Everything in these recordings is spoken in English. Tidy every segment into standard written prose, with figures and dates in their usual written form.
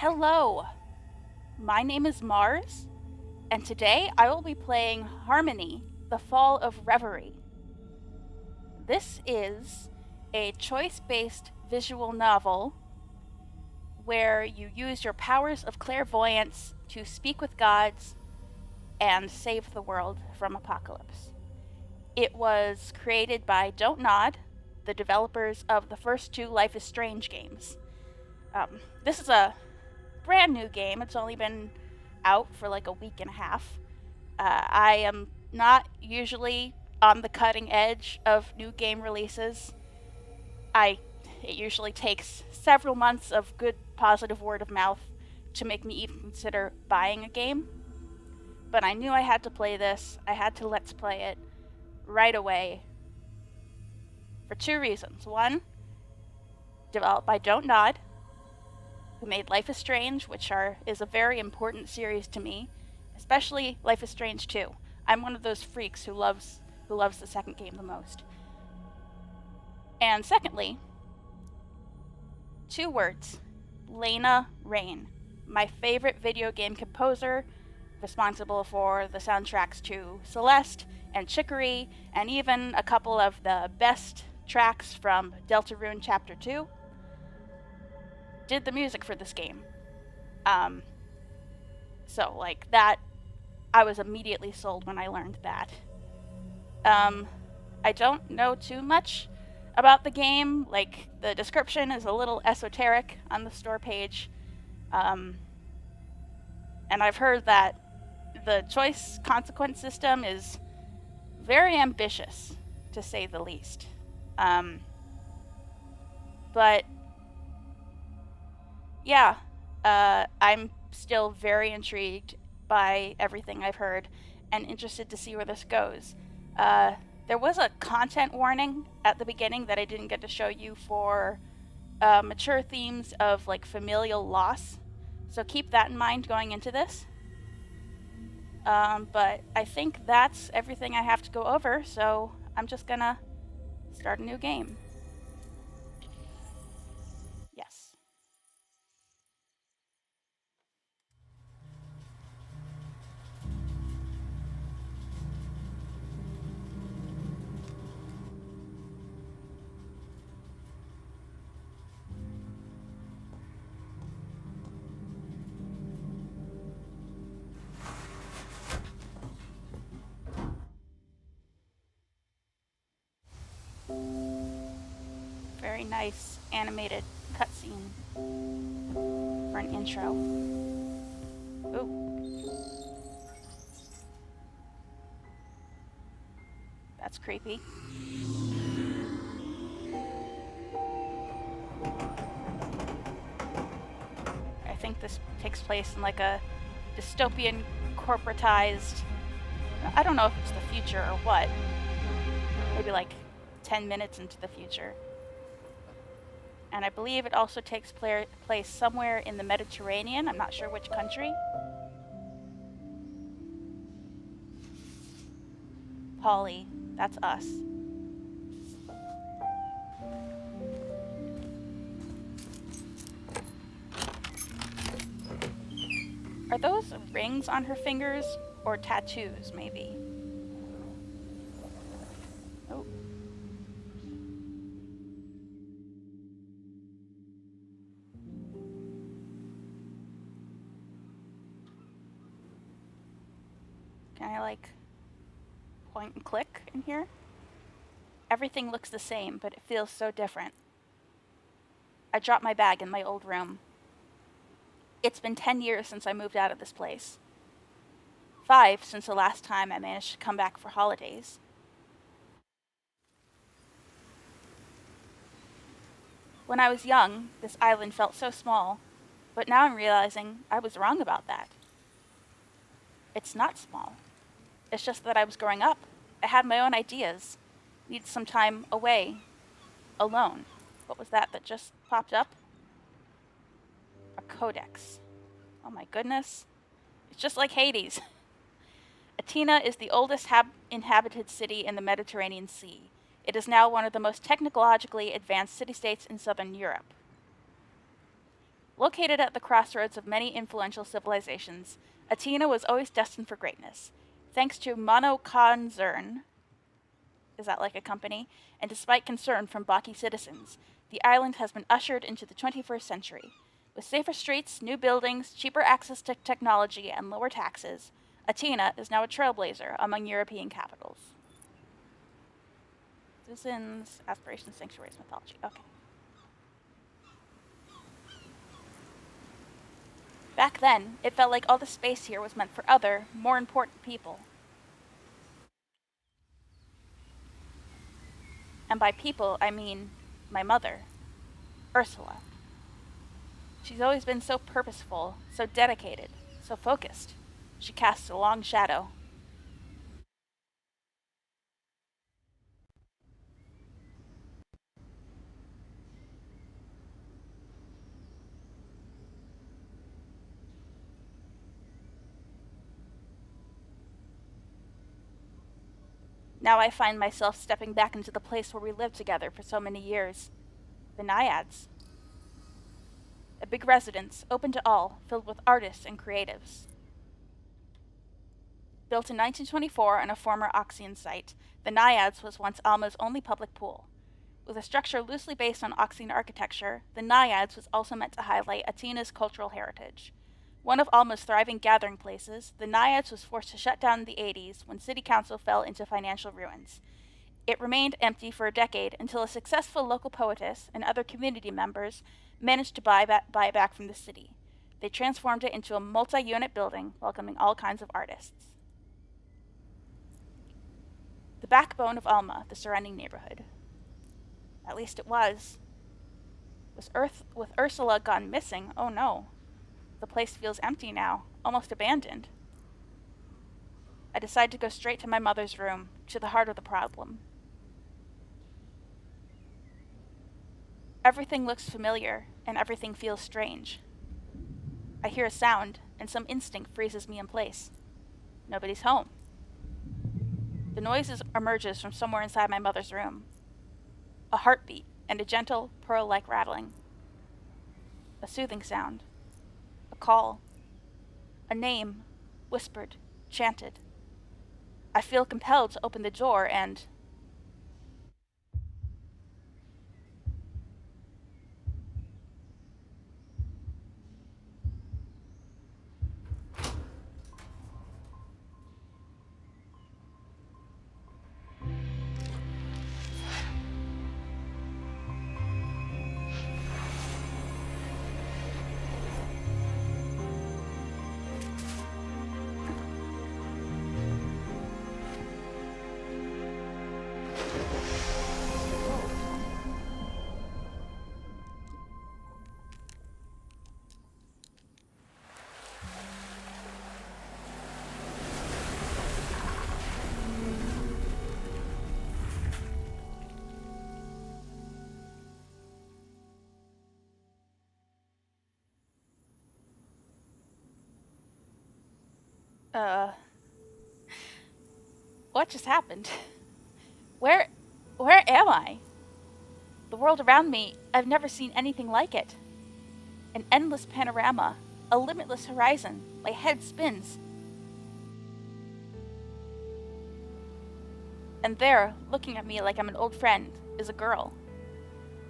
Hello, my name is Mars, and today I will be playing Harmony, The Fall of Reverie. This is a choice-based visual novel where you use your powers of clairvoyance to speak with gods and save the world from apocalypse. It was created by Don't Nod, the developers of the first two Life is Strange games. This is a brand new game. It's only been out for like a week and a half. I am not usually on the cutting edge of new game releases. It usually takes several months of good positive word of mouth to make me even consider buying a game. But I knew I had to play this. I had to let's play it right away for two reasons. One, developed by Don't Nod, who made Life is Strange, which is a very important series to me, especially Life is Strange 2. I'm one of those freaks who loves the second game the most. And secondly, two words, Lena Raine, my favorite video game composer, responsible for the soundtracks to Celeste and Chicory, and even a couple of the best tracks from Deltarune Chapter 2, did the music for this game. So like that, I was immediately sold when I learned that. I don't know too much about the game. Like, the description is a little esoteric on the store page. And I've heard that the choice consequence system is very ambitious, to say the least. But yeah, I'm still very intrigued by everything I've heard and interested to see where this goes. There was a content warning at the beginning that I didn't get to show you for mature themes of like familial loss, so keep that in mind going into this. But I think that's everything I have to go over, so I'm just gonna start a new game. Yes. Very nice animated cutscene for an intro. Ooh. That's creepy. I think this takes place in like a dystopian, corporatized. I don't know if it's the future or what. Maybe like 10 minutes into the future. And I believe it also takes place somewhere in the Mediterranean. I'm not sure which country. Polly, that's us. Are those rings on her fingers or tattoos, maybe? Oh. Can I like point and click in here? Everything looks the same, but it feels so different. I dropped my bag in my old room. It's been 10 years since I moved out of this place. 5 since the last time I managed to come back for holidays. When I was young, this island felt so small, but now I'm realizing I was wrong about that. It's not small. It's just that I was growing up. I had my own ideas. Needed some time away, alone. What was that just popped up? A codex. Oh my goodness. It's just like Hades. Athena is the oldest inhabited city in the Mediterranean Sea. It is now one of the most technologically advanced city-states in southern Europe. Located at the crossroads of many influential civilizations, Athena was always destined for greatness. Thanks to Monokonzern, is that like a company? And despite concern from Baki citizens, the island has been ushered into the 21st century. With safer streets, new buildings, cheaper access to technology, and lower taxes, Athena is now a trailblazer among European capitals. Citizens, aspirations, sanctuaries, mythology. Okay. Back then, it felt like all the space here was meant for other, more important people. And by people, I mean my mother, Ursula. She's always been so purposeful, so dedicated, so focused. She casts a long shadow. Now I find myself stepping back into the place where we lived together for so many years. The Naiads. A big residence, open to all, filled with artists and creatives. Built in 1924 on a former Oxian site, the Naiads was once Alma's only public pool. With a structure loosely based on Oxian architecture, the Naiads was also meant to highlight Athena's cultural heritage. One of Alma's thriving gathering places, the Naiads was forced to shut down in the 80s when city council fell into financial ruins. It remained empty for a decade until a successful local poetess and other community members managed to buy it back from the city. They transformed it into a multi-unit building welcoming all kinds of artists. The backbone of Alma, the surrounding neighborhood. At least it was. With Ursula gone missing, oh no. The place feels empty now, almost abandoned. I decide to go straight to my mother's room, to the heart of the problem. Everything looks familiar, and everything feels strange. I hear a sound, and some instinct freezes me in place. Nobody's home. The noise emerges from somewhere inside my mother's room. A heartbeat and a gentle, pearl-like rattling. A soothing sound. A call. A name, whispered, chanted. I feel compelled to open the door and... What just happened? Where... where am I? The world around me, I've never seen anything like it. An endless panorama, a limitless horizon. My head spins. And there, looking at me like I'm an old friend, is a girl.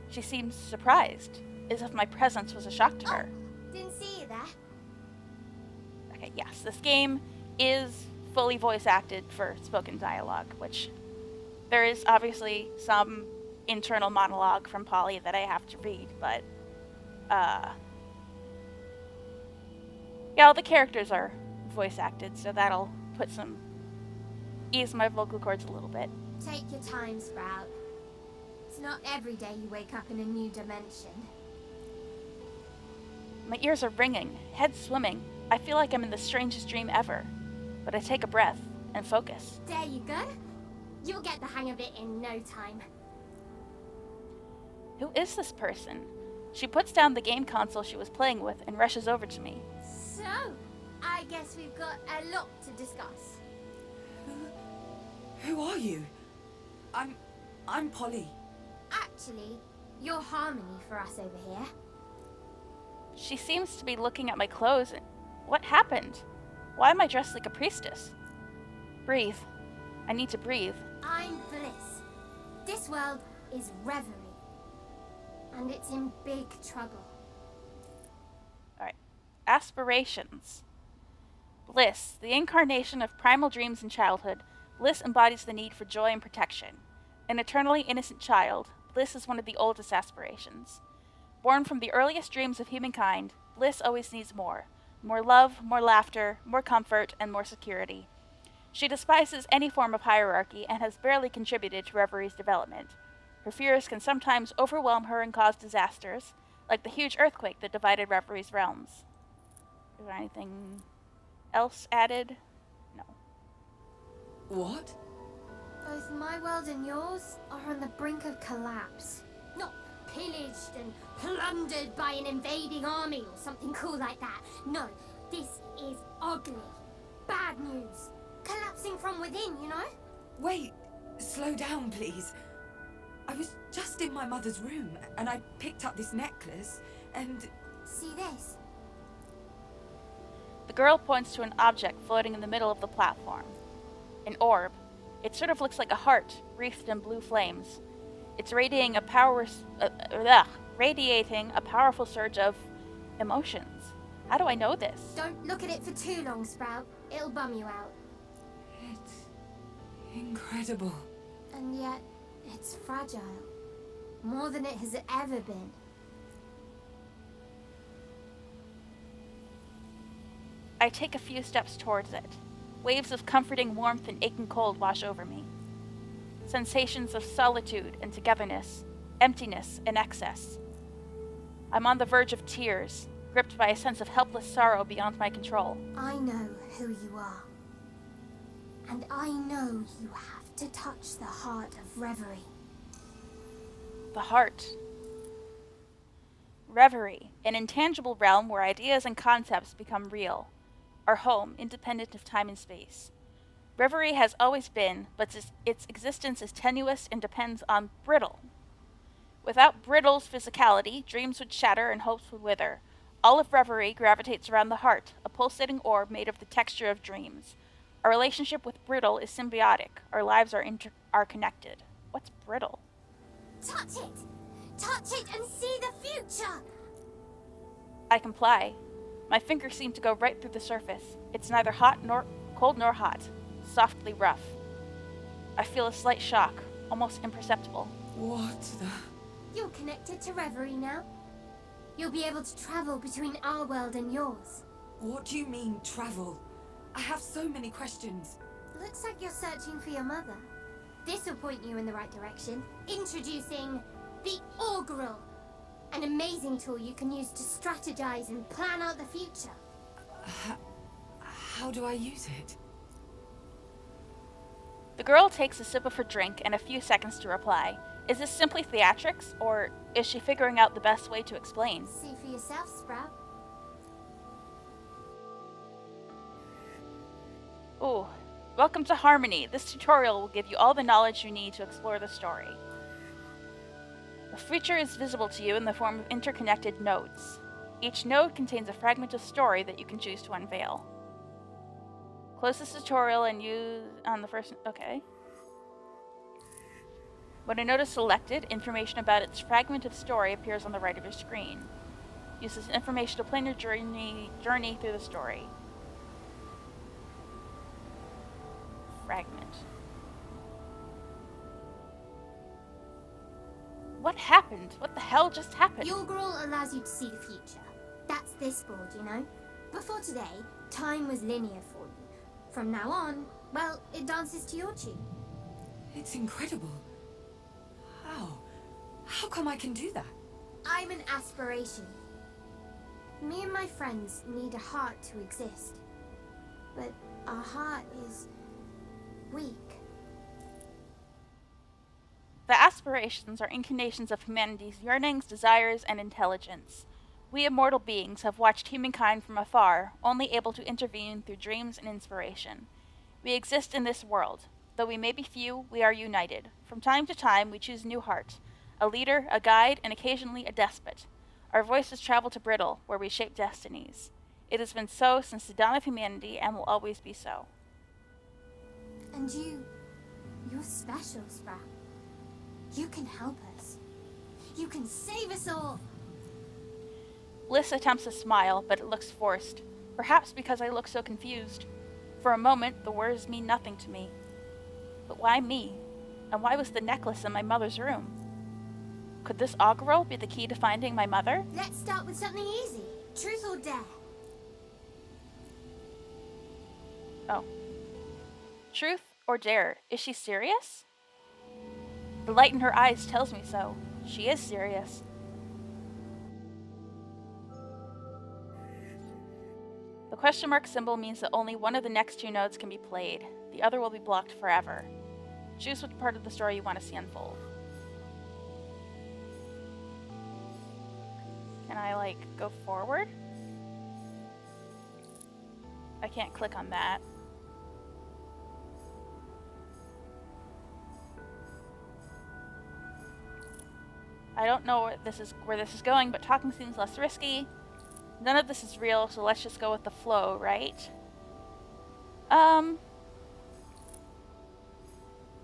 She seems surprised, as if my presence was a shock to her. Didn't see you there. Okay, yes, this game is fully voice acted for spoken dialogue, which there is obviously some internal monologue from Polly that I have to read, but yeah, all the characters are voice acted, so that'll ease my vocal cords a little bit. Take your time, Sprout. It's not every day you wake up in a new dimension. My ears are ringing, head swimming. I feel like I'm in the strangest dream ever. But I take a breath and focus. There you go. You'll get the hang of it in no time. Who is this person? She puts down the game console she was playing with and rushes over to me. So, I guess we've got a lot to discuss. Who are you? I'm Polly. Actually, you're Harmony for us over here. She seems to be looking at my clothes. What happened? Why am I dressed like a priestess? Breathe. I need to breathe. I'm Bliss. This world is Reverie. And it's in big trouble. Alright. Aspirations. Bliss, the incarnation of primal dreams in childhood, Bliss embodies the need for joy and protection. An eternally innocent child, Bliss is one of the oldest aspirations. Born from the earliest dreams of humankind, Bliss always needs more. More love, more laughter, more comfort, and more security. She despises any form of hierarchy and has barely contributed to Reverie's development. Her fears can sometimes overwhelm her and cause disasters, like the huge earthquake that divided Reverie's realms. Is there anything else added? No. What? Both my world and yours are on the brink of collapse. Not pillaged and plundered by an invading army or something cool like that. No, this is ugly. Bad news. Collapsing from within, you know? Wait, slow down, please. I was just in my mother's room and I picked up this necklace and... See this? The girl points to an object floating in the middle of the platform. An orb. It sort of looks like a heart, wreathed in blue flames. It's radiating a powerful surge of emotions. How do I know this? Don't look at it for too long, Sprout. It'll bum you out. It's incredible. And yet, it's fragile. More than it has ever been. I take a few steps towards it. Waves of comforting warmth and aching cold wash over me. Sensations of solitude and togetherness, emptiness and excess. I'm on the verge of tears, gripped by a sense of helpless sorrow beyond my control. I know who you are. And I know you have to touch the heart of Reverie. The heart. Reverie, an intangible realm where ideas and concepts become real. Our home, independent of time and space. Reverie has always been, but its existence is tenuous and depends on brittle. Without brittle's physicality, dreams would shatter and hopes would wither. All of Reverie gravitates around the heart, a pulsating orb made of the texture of dreams. Our relationship with brittle is symbiotic. Our lives are connected. What's brittle? Touch it! Touch it and see the future! I comply. My fingers seem to go right through the surface. It's neither cold nor hot, softly rough. I feel a slight shock, almost imperceptible. What the... You're connected to Reverie now. You'll be able to travel between our world and yours. What do you mean, travel? I have so many questions. Looks like you're searching for your mother. This will point you in the right direction. Introducing the Augural. An amazing tool you can use to strategize and plan out the future. How do I use it? The girl takes a sip of her drink and a few seconds to reply. Is this simply theatrics, or is she figuring out the best way to explain? See for yourself, Sprout. Ooh. Welcome to Harmony. This tutorial will give you all the knowledge you need to explore the story. The future is visible to you in the form of interconnected nodes. Each node contains a fragment of story that you can choose to unveil. Close this tutorial and use on the first... Okay. When a node is selected, information about its fragment of story appears on the right of your screen. Use this information to plan your journey through the story. Fragment. What happened? What the hell just happened? The Augural allows you to see the future. That's this board, you know? Before today, time was linear for you. From now on, well, it dances to your tune. It's incredible. How? How come I can do that? I'm an aspiration. Me and my friends need a heart to exist. But our heart is weak. The aspirations are incarnations of humanity's yearnings, desires, and intelligence. We immortal beings have watched humankind from afar, only able to intervene through dreams and inspiration. We exist in this world. Though we may be few, we are united. From time to time, we choose a new heart, a leader, a guide, and occasionally a despot. Our voices travel to Brittle, where we shape destinies. It has been so since the dawn of humanity and will always be so. And you're special, Sprout. You can help us. You can save us all. Bliss attempts to smile, but it looks forced. Perhaps because I look so confused. For a moment, the words mean nothing to me. But why me? And why was the necklace in my mother's room? Could this Augural be the key to finding my mother? Let's start with something easy. Truth or dare? Oh. Truth or dare? Is she serious? The light in her eyes tells me so. She is serious. The question mark symbol means that only one of the next two notes can be played. The other will be blocked forever. Choose which part of the story you want to see unfold. Can I, go forward? I can't click on that. I don't know where this is going, but talking seems less risky. None of this is real, so let's just go with the flow, right? I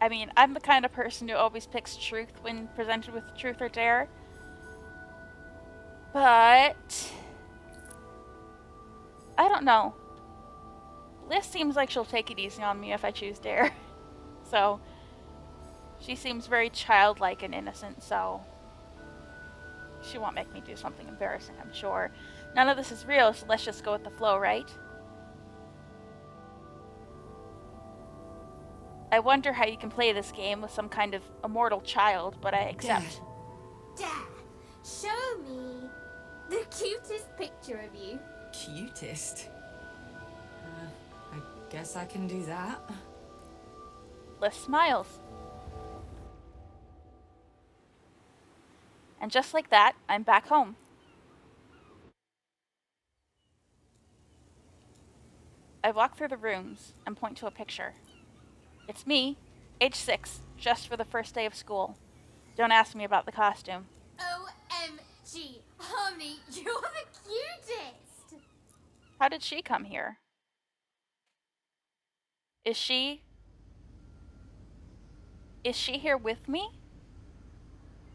mean, I'm the kind of person who always picks truth when presented with truth or dare. But I don't know. Bliss seems like she'll take it easy on me if I choose dare. So she seems very childlike and innocent, so she won't make me do something embarrassing, I'm sure. None of this is real, so let's just go with the flow, right? I wonder how you can play this game with some kind of immortal child, but I accept. Dad, show me the cutest picture of you. Cutest? I guess I can do that. Bliss smiles. And just like that, I'm back home. I walk through the rooms and point to a picture. It's me, age 6, just for the first day of school. Don't ask me about the costume. OMG, honey, you're the cutest! How did she come here? Is she here with me?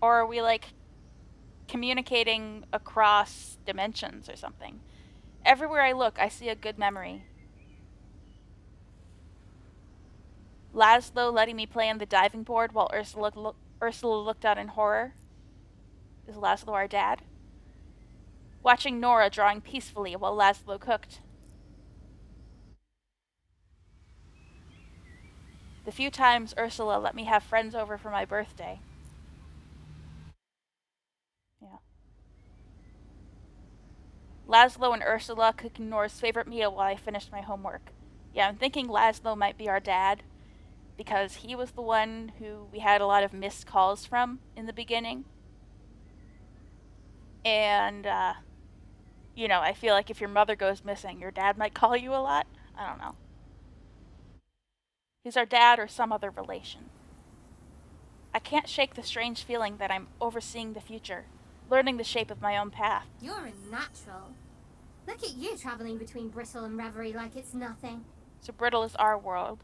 Or are we, communicating across dimensions or something? Everywhere I look, I see a good memory. Laszlo letting me play on the diving board while Ursula looked out in horror. Is Laszlo our dad? Watching Nora drawing peacefully while Laszlo cooked. The few times Ursula let me have friends over for my birthday. Yeah. Laszlo and Ursula cooking Nora's favorite meal while I finished my homework. Yeah, I'm thinking Laszlo might be our dad, because he was the one who we had a lot of missed calls from in the beginning. And, I feel like if your mother goes missing, your dad might call you a lot. I don't know. He's our dad or some other relation. I can't shake the strange feeling that I'm overseeing the future, learning the shape of my own path. You're a natural. Look at you traveling between Brittle and Reverie like it's nothing. So Brittle is our world.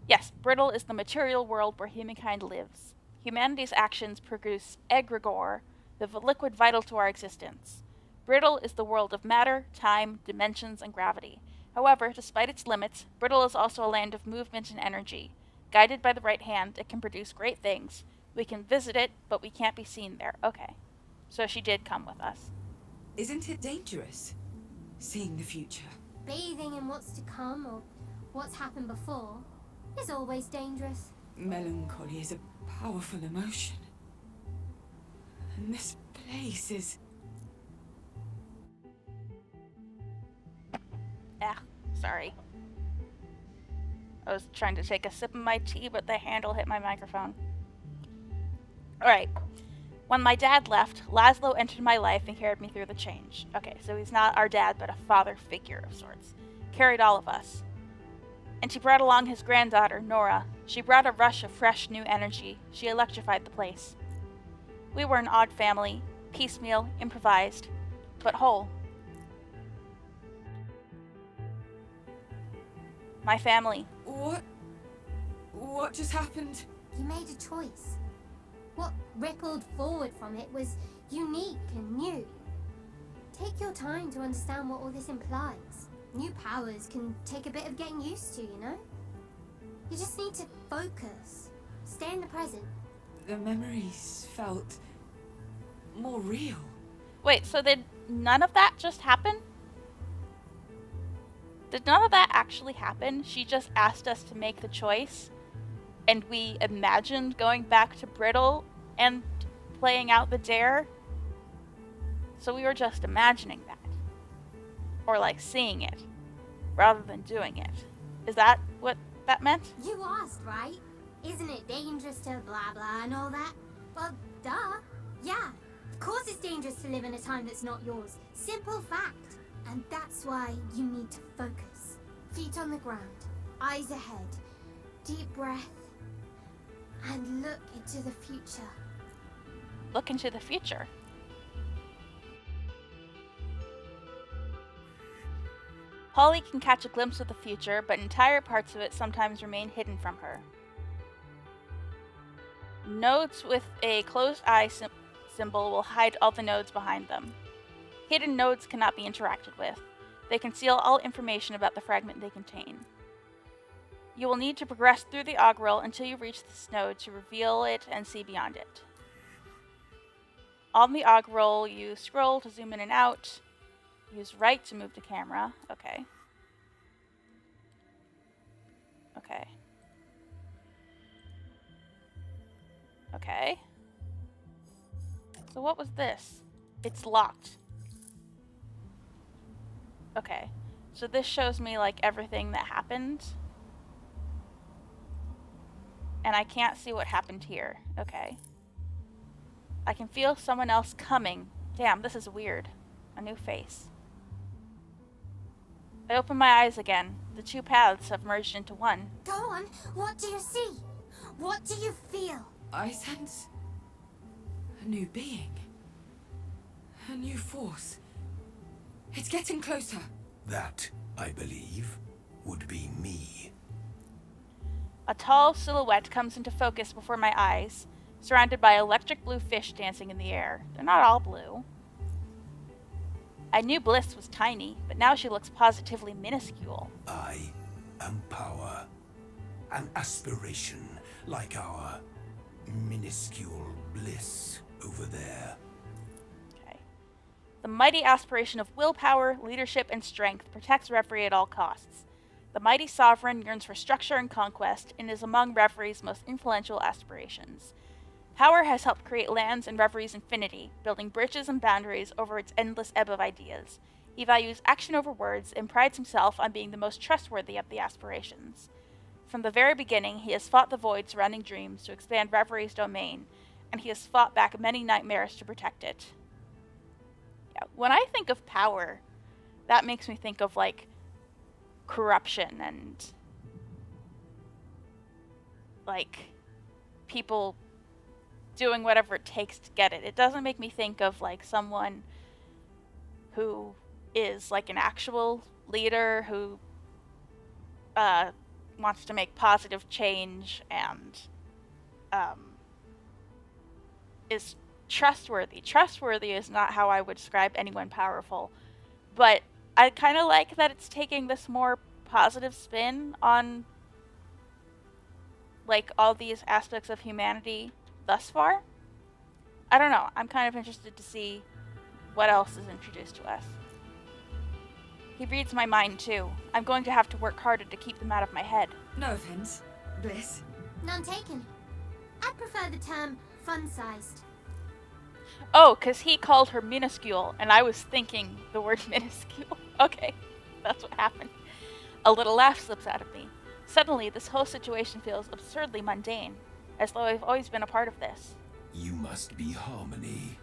Yes, Brittle is the material world where humankind lives. Humanity's actions produce egregore, the liquid vital to our existence. Brittle is the world of matter, time, dimensions, and gravity. However, despite its limits, Brittle is also a land of movement and energy. Guided by the right hand, it can produce great things. We can visit it, but we can't be seen there. Okay. So she did come with us. Isn't it dangerous, seeing the future? Bathing in what's to come or what's happened before is always dangerous. Melancholy is a powerful emotion. And this place is... Sorry. I was trying to take a sip of my tea, but the handle hit my microphone. Alright. When my dad left, Laszlo entered my life and carried me through the change. Okay, so he's not our dad, but a father figure of sorts. Carried all of us. And she brought along his granddaughter, Nora. She brought a rush of fresh, new energy. She electrified the place. We were an odd family. piecemeal, improvised, but whole. My family. What? What just happened? You made a choice. What rippled forward from it was unique and new. Take your time to understand what all this implies. New powers can take a bit of getting used to, you know? You just need to focus. Stay in the present. The memories felt more real. Wait, so did none of that just happen? Did none of that actually happen? She just asked us to make the choice, and we imagined going back to Brittle and playing out the dare? So we were just imagining that. Or like seeing it, rather than doing it. Is that what that meant? You asked, right? Isn't it dangerous to blah blah and all that? Well, duh. Yeah. Of course it's dangerous to live in a time that's not yours. Simple fact. And that's why you need to focus. Feet on the ground, eyes ahead, deep breath, and look into the future. Look into the future. Polly can catch a glimpse of the future, but entire parts of it sometimes remain hidden from her. Nodes with a closed eye symbol will hide all the nodes behind them. Hidden nodes cannot be interacted with. They conceal all information about the fragment they contain. You will need to progress through the Augural until you reach this node to reveal it and see beyond it. On the Augural, you scroll to zoom in and out. Use right to move the camera. Okay. Okay. Okay. So what was this? It's locked. Okay. So this shows me like everything that happened. And I can't see what happened here. Okay. I can feel someone else coming. Damn, this is weird. A new face. I open my eyes again. The two paths have merged into one. Go on. What do you see? What do you feel? I sense a new being. A new force. It's getting closer. That, I believe, would be me. A tall silhouette comes into focus before my eyes, surrounded by electric blue fish dancing in the air. They're not all blue. I knew Bliss was tiny, but now she looks positively minuscule. I am power. An aspiration like our minuscule Bliss over there. Okay. The mighty aspiration of willpower, leadership, and strength protects Reverie at all costs. The mighty sovereign yearns for structure and conquest and is among Reverie's most influential aspirations. Power has helped create lands in Reverie's infinity, building bridges and boundaries over its endless ebb of ideas. He values action over words and prides himself on being the most trustworthy of the aspirations. From the very beginning, he has fought the void surrounding dreams to expand Reverie's domain, and he has fought back many nightmares to protect it. Yeah, when I think of power, that makes me think of, like, corruption and, like, people doing whatever it takes to get it. It doesn't make me think of, like, someone who is, like, an actual leader who wants to make positive change and is trustworthy. Trustworthy is not how I would describe anyone powerful, but I kind of like that it's taking this more positive spin on, like, all these aspects of humanity thus far. I don't know. I'm kind of interested to see what else is introduced to us. He reads my mind too. I'm going to have to work harder to keep them out of my head. No offense, Bliss. None taken. I prefer the term fun-sized. Oh, because he called her minuscule, and I was thinking the word minuscule. Okay, that's what happened. A little laugh slips out of me. Suddenly, this whole situation feels absurdly mundane, as though I've always been a part of this. You must be Harmony.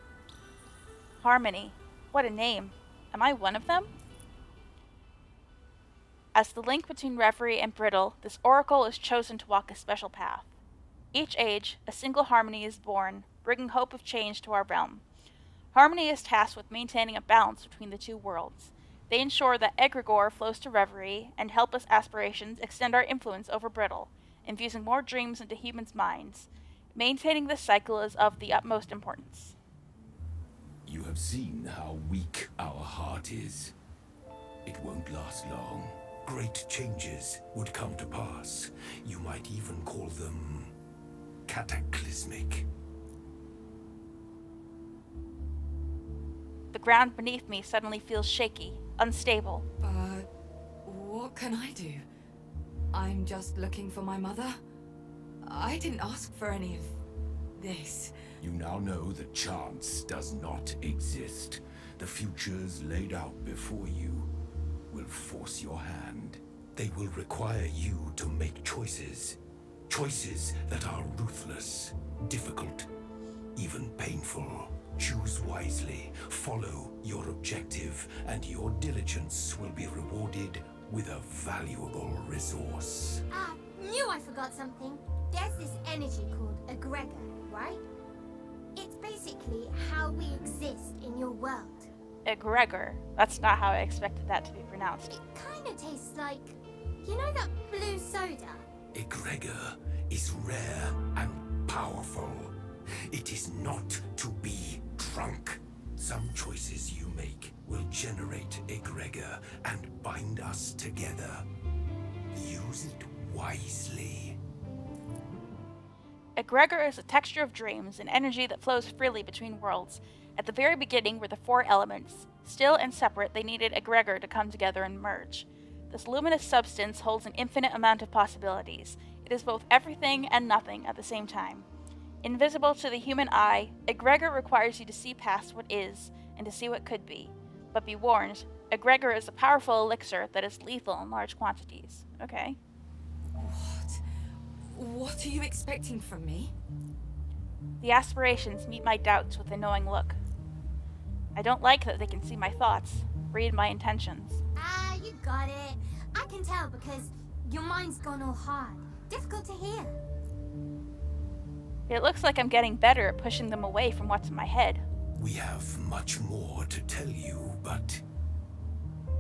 Harmony. What a name. Am I one of them? As the link between Reverie and Brittle, this oracle is chosen to walk a special path. Each age, a single harmony is born, bringing hope of change to our realm. Harmony is tasked with maintaining a balance between the two worlds. They ensure that egregore flows to Reverie, and helpless aspirations extend our influence over Brittle, infusing more dreams into humans' minds. Maintaining this cycle is of the utmost importance. You have seen how weak our heart is. It won't last long. Great changes would come to pass. You might even call them cataclysmic. The ground beneath me suddenly feels shaky, unstable. But what can I do? I'm just looking for my mother. I didn't ask for any of this. You now know that chance does not exist. The futures laid out before you will force your hand. They will require you to make choices. Choices that are ruthless, difficult, even painful. Choose wisely, follow your objective, and your diligence will be rewarded with a valuable resource. Knew I forgot something. There's this energy called egregor, right? It's basically how we exist in your world. Egregor. That's not how I expected that to be pronounced. It kind of tastes like, you know that blue soda? Egregor is rare and powerful. It is not to be drunk. Some choices you make will generate egregor and bind us together. Use it wisely. Egregor is a texture of dreams, an energy that flows freely between worlds. At the very beginning were the four elements. Still and separate, they needed egregor to come together and merge. This luminous substance holds an infinite amount of possibilities. It is both everything and nothing at the same time. Invisible to the human eye, egregor requires you to see past what is and to see what could be. But be warned, egregor is a powerful elixir that is lethal in large quantities. Okay. What are you expecting from me? The aspirations meet my doubts with a knowing look. I don't like that they can see my thoughts, read my intentions. You got it. I can tell because your mind's gone all hard. Difficult to hear. It looks like I'm getting better at pushing them away from what's in my head. We have much more to tell you, but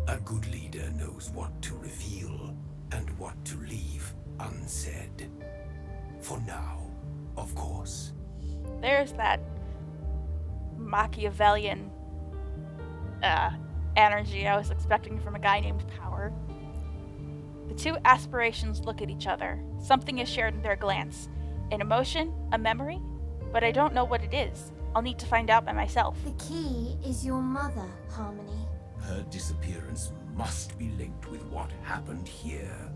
a good leader knows what to reveal and what to leave unsaid. For now, of course. There's that Machiavellian energy I was expecting from a guy named Power. The two aspirations look at each other. Something is shared in their glance. An emotion, a memory, but I don't know what it is. I'll need to find out by myself. The key is your mother, Harmony. Her disappearance must be linked with what happened here.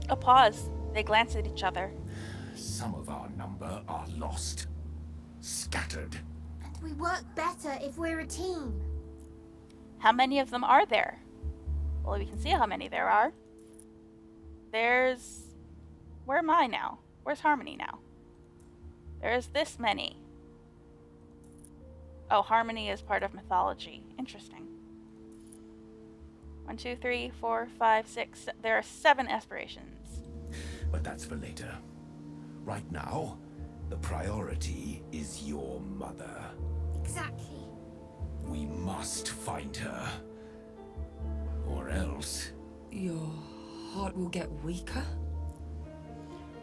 A pause. They glance at each other. Some of our number are lost, scattered. And we work better if we're a team. How many of them are there? Well, we can see how many there are. There's... Where am I now? Where's Harmony now? There's this many. Oh, Harmony is part of mythology. Interesting. 1, 2, 3, 4, 5, 6. There are 7 aspirations. But that's for later. Right now, the priority is your mother. Exactly. We must find her. Or else... Your heart will get weaker?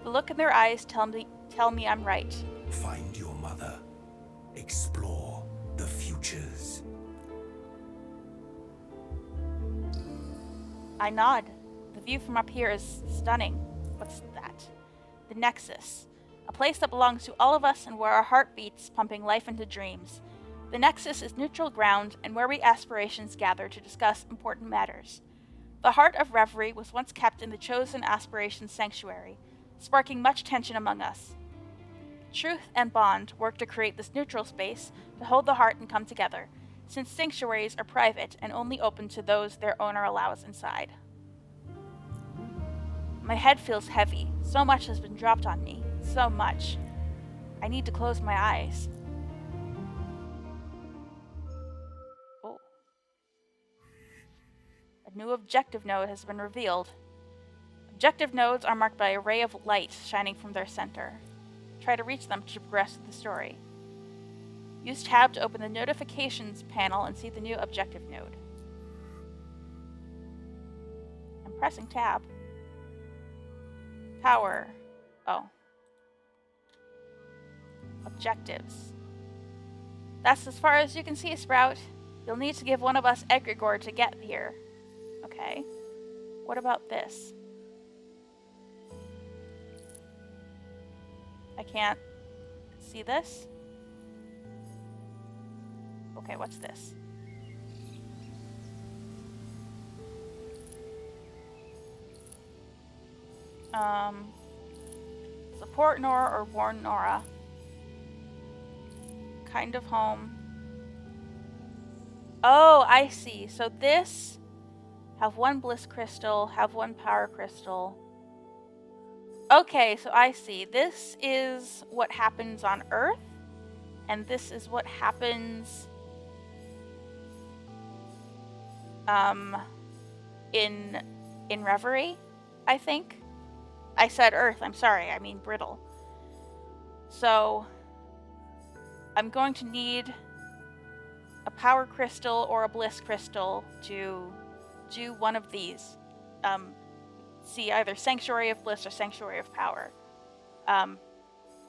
The look in their eyes tell me I'm right. Find your mother. Explore the futures. I nod. The view from up here is stunning. What's that? The Nexus. A place that belongs to all of us and where our heart beats, pumping life into dreams. The Nexus is neutral ground and where we aspirations gather to discuss important matters. The heart of Reverie was once kept in the chosen aspirations sanctuary, sparking much tension among us. Truth and Bond work to create this neutral space to hold the heart and come together, since sanctuaries are private and only open to those their owner allows inside. My head feels heavy. So much has been dropped on me. So much. I need to close my eyes. Oh. A new objective node has been revealed. Objective nodes are marked by a ray of light shining from their center. Try to reach them to progress with the story. Use tab to open the notifications panel and see the new objective node. I'm pressing tab. Power. Oh. Objectives. That's as far as you can see, Sprout. You'll need to give one of us egregore to get here. Okay. What about this? I can't see this. Okay, what's this? Support Nora or warn Nora. Kind of home. Oh, I see. So this, have one bliss crystal, have one power crystal. Okay, so I see. This is what happens on Earth, and this is what happens in Reverie, I think. I said Earth, I'm sorry, I mean brittle. So I'm going to need a power crystal or a bliss crystal to do one of these. See either Sanctuary of Bliss or Sanctuary of Power.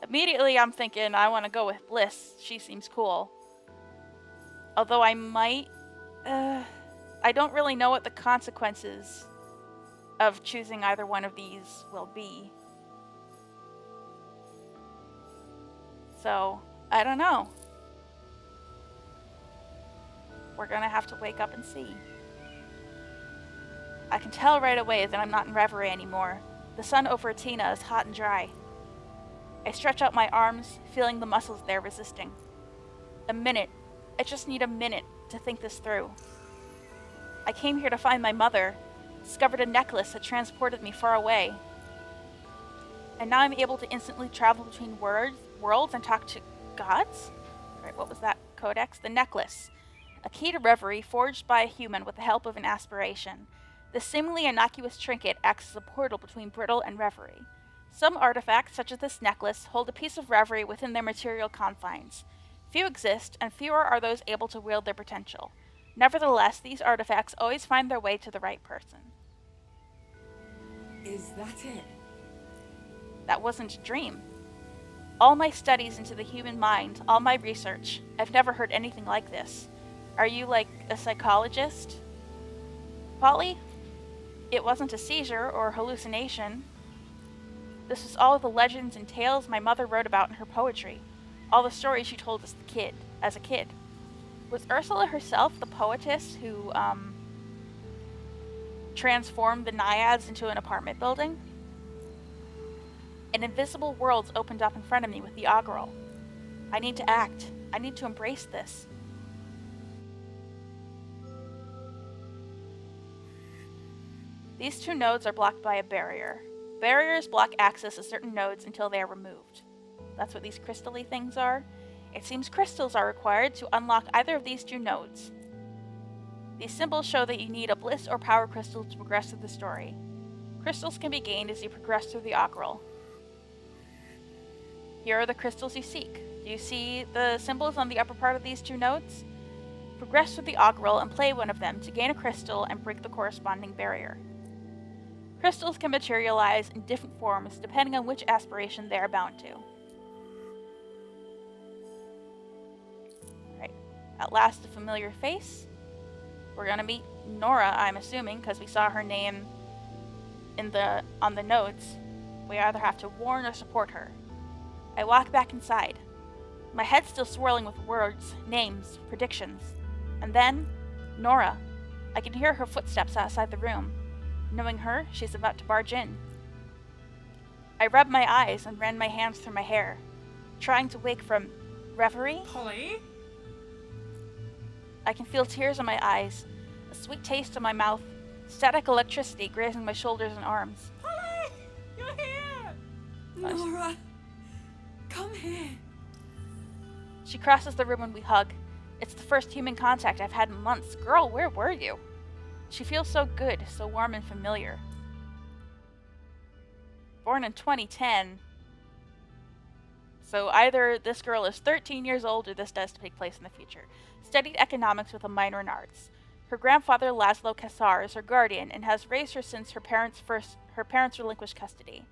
Immediately I'm thinking I want to go with Bliss. She seems cool. Although I might... I don't really know what the consequences of choosing either one of these will be. So, I don't know. We're gonna have to wake up and see. I can tell right away that I'm not in Reverie anymore. The sun over Athena is hot and dry. I stretch out my arms, feeling the muscles there resisting. A minute. I just need a minute to think this through. I came here to find my mother, discovered a necklace that transported me far away. And now I'm able to instantly travel between worlds and talk to gods? Right, what was that? Codex? The necklace. A key to Reverie forged by a human with the help of an aspiration. This seemingly innocuous trinket acts as a portal between Brittle and Reverie. Some artifacts, such as this necklace, hold a piece of Reverie within their material confines. Few exist, and fewer are those able to wield their potential. Nevertheless, these artifacts always find their way to the right person. Is that it? That wasn't a dream. All my studies into the human mind, all my research, I've never heard anything like this. Are you like a psychologist, Polly? It wasn't a seizure or hallucination. This was all the legends and tales my mother wrote about in her poetry. All the stories she told as a kid. Was Ursula herself the poetess who, transformed the naiads into an apartment building? An invisible world opened up in front of me with the Augural. I need to act. I need to embrace this. These two nodes are blocked by a barrier. Barriers block access to certain nodes until they are removed. That's what these crystal-y things are. It seems crystals are required to unlock either of these two nodes. These symbols show that you need a bliss or power crystal to progress through the story. Crystals can be gained as you progress through the Augural. Here are the crystals you seek. Do you see the symbols on the upper part of these two nodes? Progress through the Augural and play one of them to gain a crystal and break the corresponding barrier. Crystals can materialize in different forms depending on which aspiration they are bound to. Alright, at last a familiar face. We're gonna meet Nora, I'm assuming, because we saw her name on the nodes. We either have to warn or support her. I walk back inside. My head's still swirling with words, names, predictions. And then, Nora. I can hear her footsteps outside the room. Knowing her, she's about to barge in. I rubbed my eyes and ran my hands through my hair, trying to wake from reverie. Polly? I can feel tears in my eyes, a sweet taste in my mouth, static electricity grazing my shoulders and arms. Polly! You're here! Nora! Come here! She crosses the room and we hug. It's the first human contact I've had in months. Girl, where were you? She feels so good, so warm and familiar. Born in 2010. So either this girl is 13 years old or this does take place in the future. Studied economics with a minor in arts. Her grandfather Laszlo Kassar is her guardian and has raised her since her parents relinquished custody.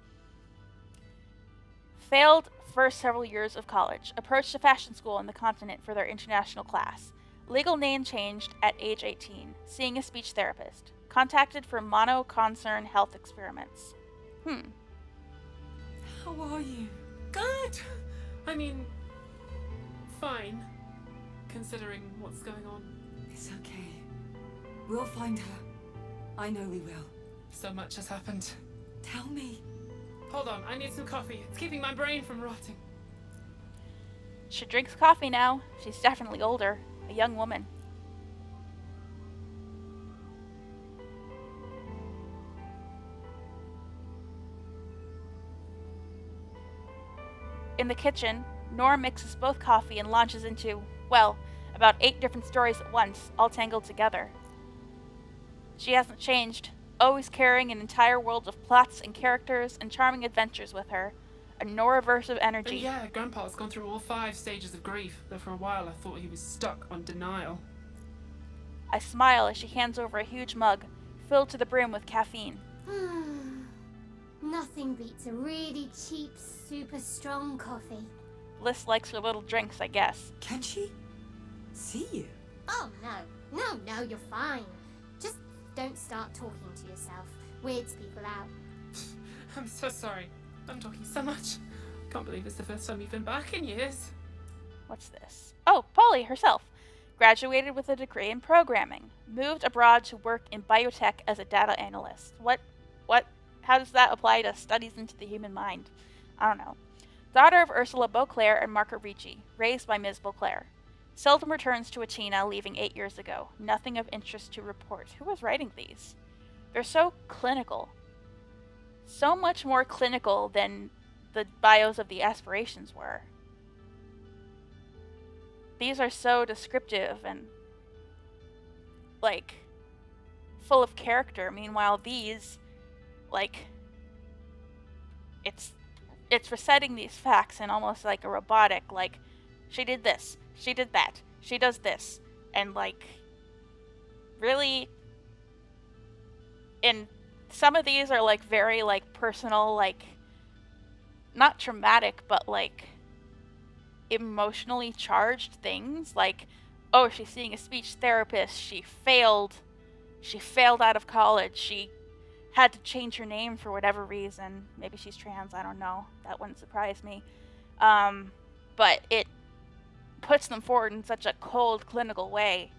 Failed first several years of college. Approached a fashion school on the continent for their international class. Legal name changed at age 18. Seeing a speech therapist. Contacted for mono-concern health experiments. How are you? Good. I mean, fine, considering what's going on. It's okay. We'll find her. I know we will. So much has happened. Tell me. Hold on, I need some coffee. It's keeping my brain from rotting. She drinks coffee now. She's definitely older. A young woman. In the kitchen, Nora mixes both coffee and launches into, well, about 8 different stories at once, all tangled together. She hasn't changed, always carrying an entire world of plots and characters and charming adventures with her. A Nora-verse of energy. And yeah, Grandpa's gone through all 5 stages of grief, though for a while I thought he was stuck on denial. I smile as she hands over a huge mug, filled to the brim with caffeine. Nothing beats a really cheap, super strong coffee. Bliss likes her little drinks, I guess. Can she see you? Oh, no, you're fine. Just don't start talking to yourself. Weirds people out. I'm so sorry. I'm talking so much. Can't believe it's the first time you've been back in years. What's this? Oh, Polly herself. Graduated with a degree in programming. Moved abroad to work in biotech as a data analyst. What? How does that apply to studies into the human mind? I don't know. Daughter of Ursula Beauclair and Marco Ricci, raised by Ms. Beauclair. Seldom returns to Athena, leaving 8 years ago. Nothing of interest to report. Who was writing these? They're so clinical. So much more clinical than the bios of the aspirations were. These are so descriptive and, like, full of character. Meanwhile, these, like, it's reciting these facts in almost like a robotic, like, she did this, she did that, she does this, and, like, really, and some of these are, like, very, like, personal, like, not traumatic, but, like, emotionally charged things, like, oh, she's seeing a speech therapist, she failed out of college, she had to change her name for whatever reason. Maybe she's trans, I don't know. That wouldn't surprise me. But it puts them forward in such a cold, clinical way.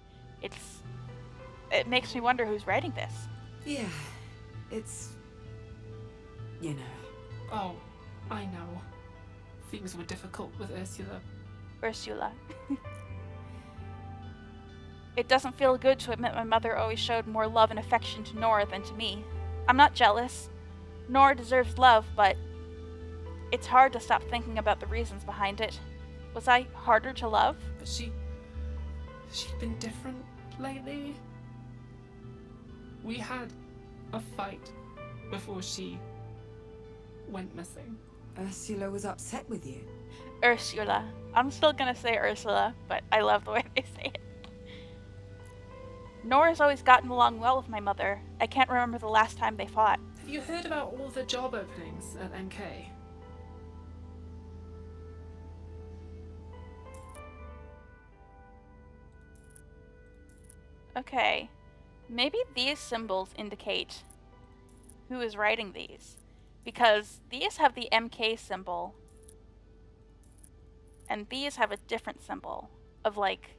It makes me wonder who's writing this. Yeah, it's... you know. Oh, I know. Things were difficult with Ursula. Ursula. It doesn't feel good to admit my mother always showed more love and affection to Nora than to me. I'm not jealous. Nora deserves love, but it's hard to stop thinking about the reasons behind it. Was I harder to love? But she'd been different lately. We had a fight before she went missing. Ursula was upset with you. Ursula. I'm still gonna say Ursula, but I love the way they say it. Nora's always gotten along well with my mother. I can't remember the last time they fought. Have you heard about all the job openings at MK? Okay. Maybe these symbols indicate who is writing these. Because these have the MK symbol. And these have a different symbol of, like,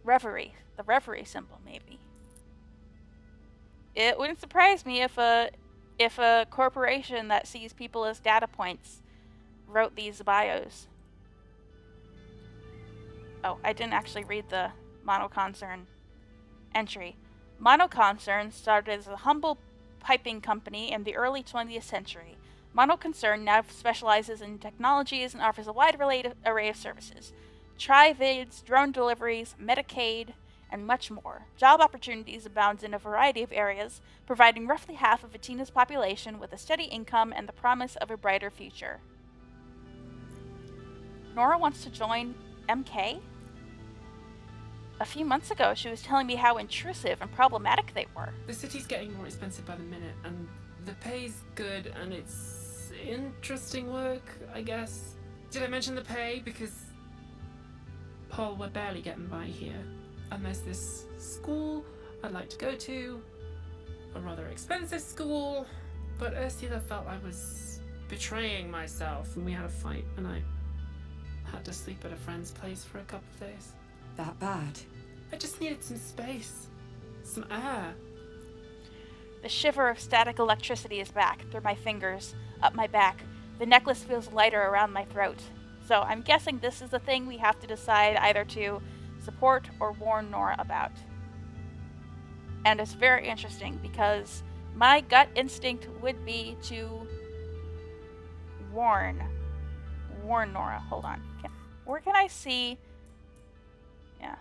Reverie. The Reverie symbol, maybe. It wouldn't surprise me if a corporation that sees people as data points wrote these bios. Oh, I didn't actually read the monoconcern entry. Monoconcern started as a humble piping company in the early 20th century. Monoconcern now specializes in technologies and offers a wide array of services. Tri-vids, drone deliveries, Medicaid, and much more. Job opportunities abound in a variety of areas, providing roughly half of Athena's population with a steady income and the promise of a brighter future. Nora wants to join MK? A few months ago, she was telling me how intrusive and problematic they were. The city's getting more expensive by the minute, and the pay's good, and it's interesting work, I guess. Did I mention the pay? Because, Paul, we're barely getting by here. And there's this school I'd like to go to, a rather expensive school, but Ursula felt I was betraying myself, and we had a fight, and I had to sleep at a friend's place for a couple of days. That bad? I just needed some space, some air. The shiver of static electricity is back through my fingers, up my back. The necklace feels lighter around my throat. So I'm guessing this is the thing we have to decide either to support or warn Nora about. And it's very interesting because my gut instinct would be to warn Nora. Hold on. Where can I see? Yeah.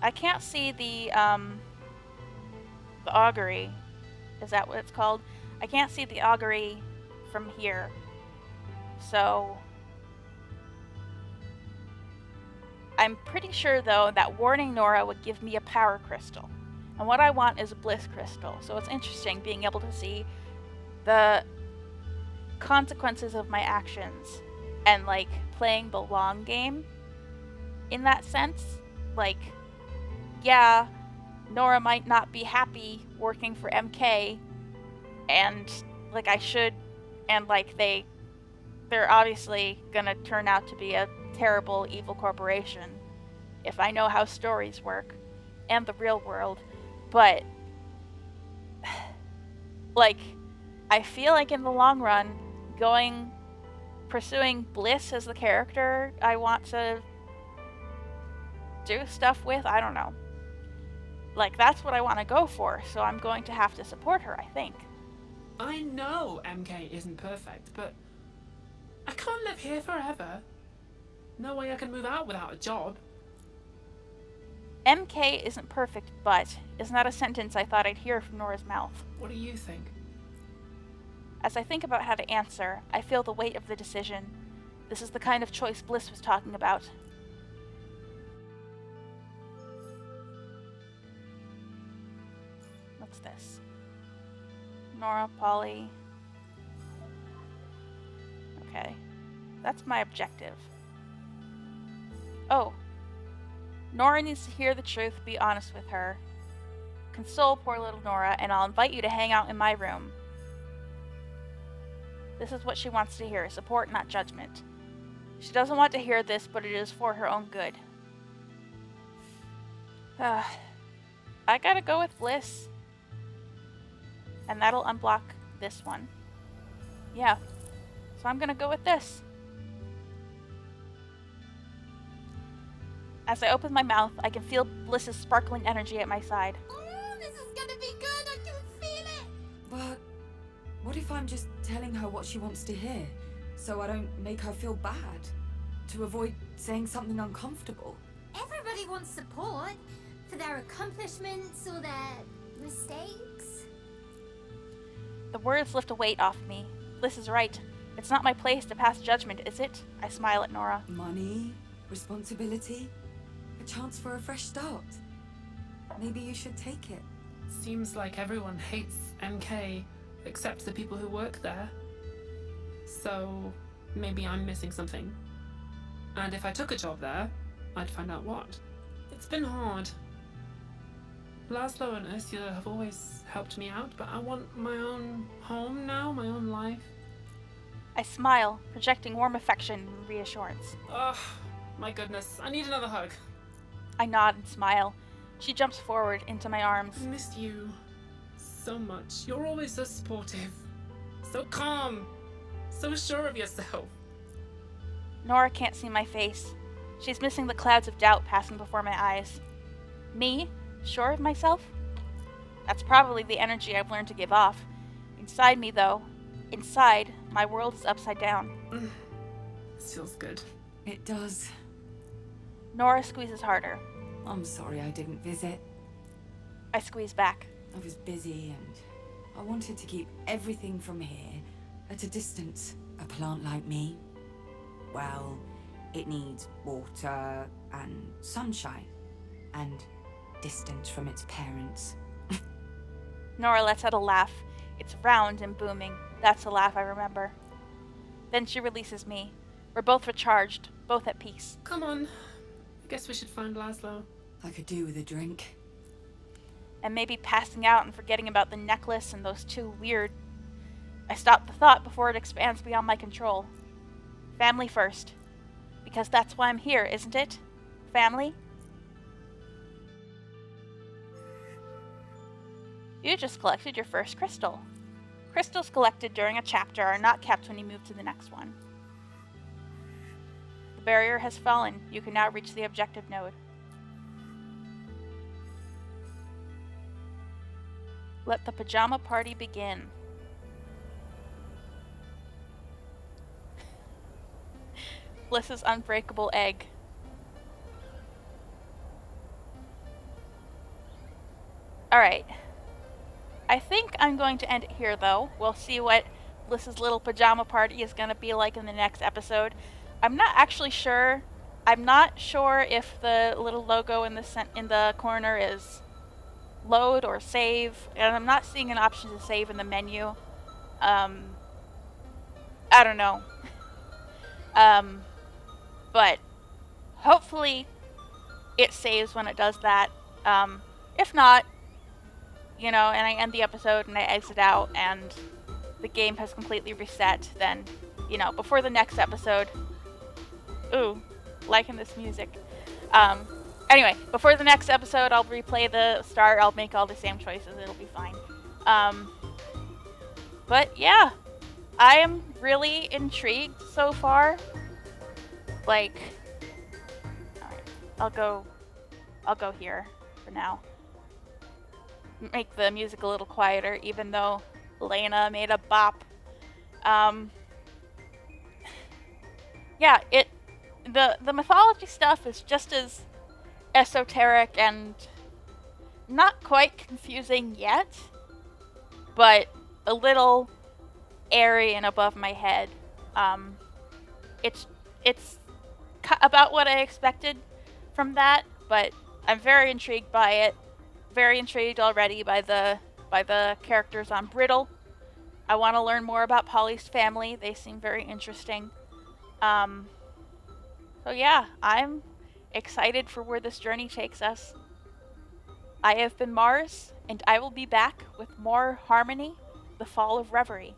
I can't see the augury. Is that what it's called? I can't see the augury from here. So I'm pretty sure though that warning Nora would give me a power crystal. And what I want is a bliss crystal. So it's interesting being able to see the consequences of my actions and like playing the long game in that sense. Like, yeah, Nora might not be happy working for MK, and like I should, and like they're obviously gonna turn out to be a terrible evil corporation if I know how stories work and the real world. But like I feel like in the long run, pursuing Bliss as the character I want to do stuff with, I don't know. Like, that's what I want to go for, so I'm going to have to support her, I think. I know MK isn't perfect, but I can't live here forever. No way I can move out without a job. MK isn't perfect, but is not a sentence I thought I'd hear from Nora's mouth. What do you think? As I think about how to answer, I feel the weight of the decision. This is the kind of choice Bliss was talking about. What's this? Nora, Polly. Okay. That's my objective. Oh. Nora needs to hear the truth, be honest with her. Console poor little Nora, and I'll invite you to hang out in my room. This is what she wants to hear, support, not judgment. She doesn't want to hear this, but it is for her own good. I gotta go with Bliss. And that'll unblock this one. Yeah. So I'm gonna go with this. As I open my mouth, I can feel Bliss's sparkling energy at my side. Oh, this is gonna be good. I can feel it. But what if I'm just telling her what she wants to hear, so I don't make her feel bad? To avoid saying something uncomfortable? Everybody wants support for their accomplishments or their mistakes. The words lift a weight off me. Bliss is right. It's not my place to pass judgment, is it? I smile at Nora. Money? Responsibility? A chance for a fresh start? Maybe you should take it. Seems like everyone hates MK except the people who work there. So maybe I'm missing something. And if I took a job there, I'd find out what. It's been hard. Laszlo and Ursula have always helped me out, but I want my own home now, my own life. I smile, projecting warm affection and reassurance. Ugh, my goodness, I need another hug. I nod and smile. She jumps forward into my arms. I missed you so much. You're always so supportive, so calm, so sure of yourself. Nora can't see my face. She's missing the clouds of doubt passing before my eyes. Me? Sure of myself? That's probably the energy I've learned to give off. Inside me, though, my world is upside down. This feels good. It does. Nora squeezes harder. I'm sorry I didn't visit. I squeeze back. I was busy and I wanted to keep everything from here at a distance. A plant like me, well, it needs water and sunshine and distance from its parents. Nora lets out a laugh. It's round and booming. That's the laugh I remember. Then she releases me. We're both recharged, both at peace. Come on. I guess we should find Laszlo. I could do with a drink. And maybe passing out and forgetting about the necklace and those two weird... I stop the thought before it expands beyond my control. Family first. Because that's why I'm here, isn't it? Family? You just collected your first crystal. Crystals collected during a chapter are not kept when you move to the next one. The barrier has fallen. You can now reach the objective node. Let the pajama party begin. Bliss's unbreakable egg. Alright. I think I'm going to end it here, though. We'll see what Bliss's little pajama party is going to be like in the next episode. I'm not actually sure. I'm not sure if the little logo in the corner is load or save, and I'm not seeing an option to save in the menu. I don't know. But hopefully it saves when it does that. If not, and I end the episode and I exit out and the game has completely reset, then, before the next episode... Ooh, liking this music. Anyway, before the next episode, I'll replay the start. I'll make all the same choices. It'll be fine. But yeah, I am really intrigued so far. Alright, I'll go here for now. Make the music a little quieter, even though Lena made a bop. Yeah, the mythology stuff is just as esoteric and not quite confusing yet, but a little airy and above my head. It's about what I expected from that, but I'm very intrigued by it. Very intrigued already by the characters on Brittle. I want to learn more about Polly's family. They seem very interesting. So yeah, I'm excited for where this journey takes us. I have been Mars, and I will be back with more Harmony, the Fall of Reverie.